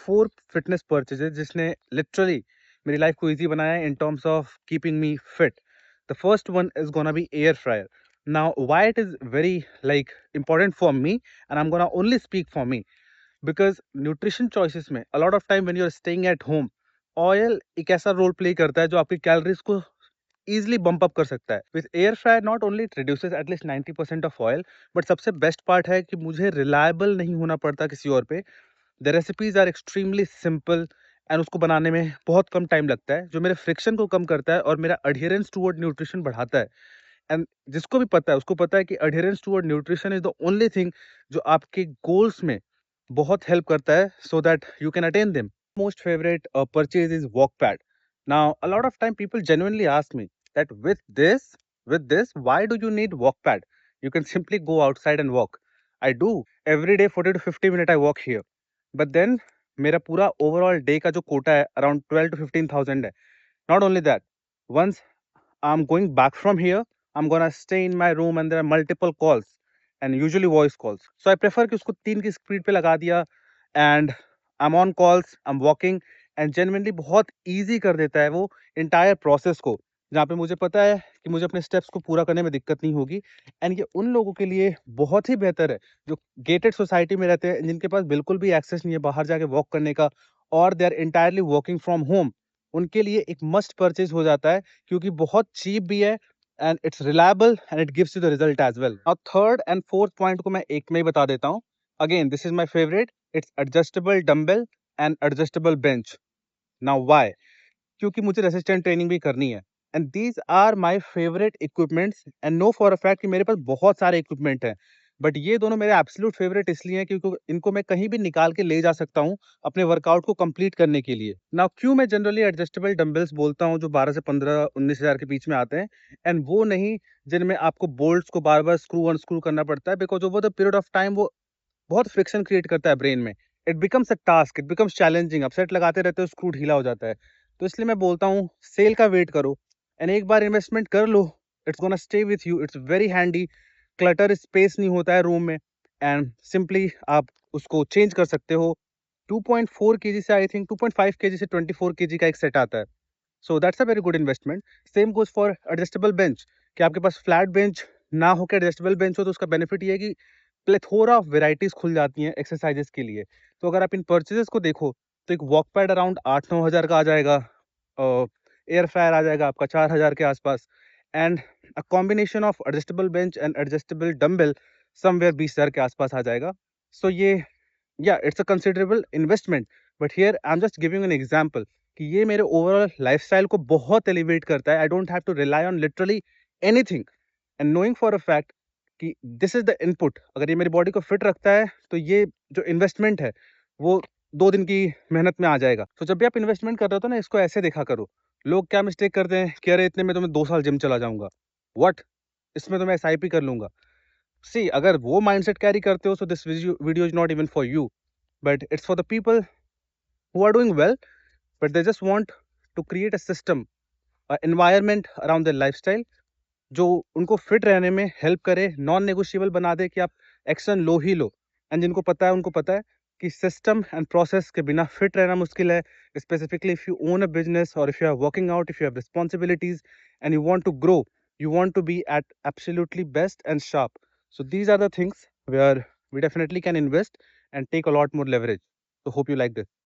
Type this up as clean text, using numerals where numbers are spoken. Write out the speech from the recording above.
4 fitness purchases जिसने literally मेरी life को इजी बनाया है in terms of keeping me fit. The first one is gonna be air fryer. Now why it is very like important for me, and I'm gonna only speak for me, because nutrition choices में a lot of time when you're staying at home, oil एक ऐसा role play करता है जो आपकी calories को easily bump up कर सकता है. With air fryer not only it reduces at least 90% of oil, but सबसे बेस्ट पार्ट है कि मुझे रिलायबल नहीं होना पड़ता किसी और पे. The recipes are extremely simple and उसको बनाने में बहुत कम टाइम लगता है, जो मेरे फ्रिक्शन को कम करता है और मेरा अडियरेंस टुवर्ड न्यूट्रिशन बढ़ाता है. एंड जिसको भी पता है उसको पता है कि adherence toward nutrition is the only thing जो आपके गोल्स में बहुत हेल्प करता है, so that you can attain them. Most favorite purchase is walk pad. Now a lot of time people genuinely ask me that with this why do you need walk pad? You can simply go outside and walk. I do every day 40 to 50 minutes I walk here. But then मेरा पूरा overall day का जो कोटा है around 12 to 15,000 है. Not only that, once I'm going back from here, I'm gonna stay in my room and there are multiple calls and usually voice calls. So I prefer कि उसको 3 की speed पे लगा दिया and I'm on calls, I'm walking, and genuinely बहुत easy कर देता है वो entire process को, जहाँ पे मुझे पता है कि मुझे अपने steps को पूरा करने में दिक्कत नहीं होगी. एंड ये उन लोगों के लिए बहुत ही बेहतर है जो गेटेड सोसाइटी में रहते हैं, जिनके पास बिल्कुल भी एक्सेस नहीं है बाहर जाके वॉक करने का, और they are entirely working from home. उनके लिए एक मस्ट परचेज हो जाता है, क्योंकि बहुत चीप भी है and it's reliable and it gives you the result as well. और थर्ड एंड फोर्थ पॉइंट को मैं एक में ही बता देता हूँ. Again this is my favourite. It's adjustable dumbbell and adjustable bench. Now why? क्योंकि मुझे रेसिस्टेंट ट्रेनिंग भी करनी है. And these are my favourite equipments, and know for a fact कि मेरे पास बहुत सारे इक्विपमेंट हैं, बट ये दोनों मेरे एब्सोल्यूट फेवरेट इसलिए हैं क्योंकि इनको मैं कहीं भी निकाल के ले जा सकता हूँ अपने वर्कआउट को कंप्लीट करने के लिए. नाउ क्यों मैं जनरली एडजस्टेबल डंबल्स बोलता हूँ जो 12 से 15 19 हज़ार के बीच में आते हैं, एंड वो नहीं जिनमें आपको बोल्ट्स को बार बार स्क्रू अनस्क्रू करना पड़ता है, because over the period of time वो बहुत फ्रिक्शन क्रिएट करता है ब्रेन में. It becomes a task, it becomes challenging. आप सेट लगाते रहते हो, स्क्रू ढीला हो जाता है. तो इसलिए मैं बोलता हूँ सेल का वेट करो एंड एक बार इन्वेस्टमेंट कर लो. It's gonna stay with you, it's very handy. Clutter space नहीं होता है रूम में, एंड सिंपली आप उसको चेंज कर सकते हो. 2.4 केजी से आई थिंक 2.5 केजी से 24 केजी का एक सेट आता है. So that's a very good investment. Same goes for adjustable bench. कि आपके पास फ्लैट बेंच ना होकर एडजस्टेबल बेंच हो, तो उसका बेनिफिट ये है कि प्लेथोरा ऑफ वेराइटीज खुल जाती हैं एक्सरसाइजेस के लिए. तो अगर आप इन परचेजेस को देखो, तो एक वॉक पैड अराउंड 8-9 हज़ार का आ जाएगा. एयर फायर आ जाएगा आपका 4 हज़ार के आसपास. And a combination of adjustable bench and adjustable dumbbell somewhere 20 हज़ार के आसपास आ जाएगा. सो ये, या it's a considerable investment, but here I am just giving an example कि ये मेरे ओवरऑल लाइफस्टाइल को बहुत एलिवेट करता है. I don't have to rely on literally anything, and knowing for a fact कि दिस इज द इनपुट. अगर ये मेरी बॉडी को फिट रखता है, तो ये जो इन्वेस्टमेंट है वो 2 दिन की मेहनत में आ जाएगा. तो जब भी आप इन्वेस्टमेंट कर रहे हो तो ना, इसको ऐसे देखा करो. लोग क्या मिस्टेक करते हैं कि अरे इतने में तो मैं 2 साल जिम चला जाऊंगा, व्हाट, इसमें तो मैं एसआईपी कर लूंगा. सी, अगर वो माइंडसेट कैरी करते हो, so this video is not even for you, but it's for the people who are doing well, but they just want to create a system, a environment around their lifestyle जो उनको fit रहने में help करे, non negotiable बना दे कि आप action low he low. And जिनको पता है उनको पता है कि सिस्टम एंड प्रोसेस के बिना फिट रहना मुश्किल है. Specifically if you own a business और if you are working out, if you have responsibilities and you want to grow, you want to be at absolutely best and sharp. So these are the things where we definitely can invest and take a lot more leverage. So hope you like this.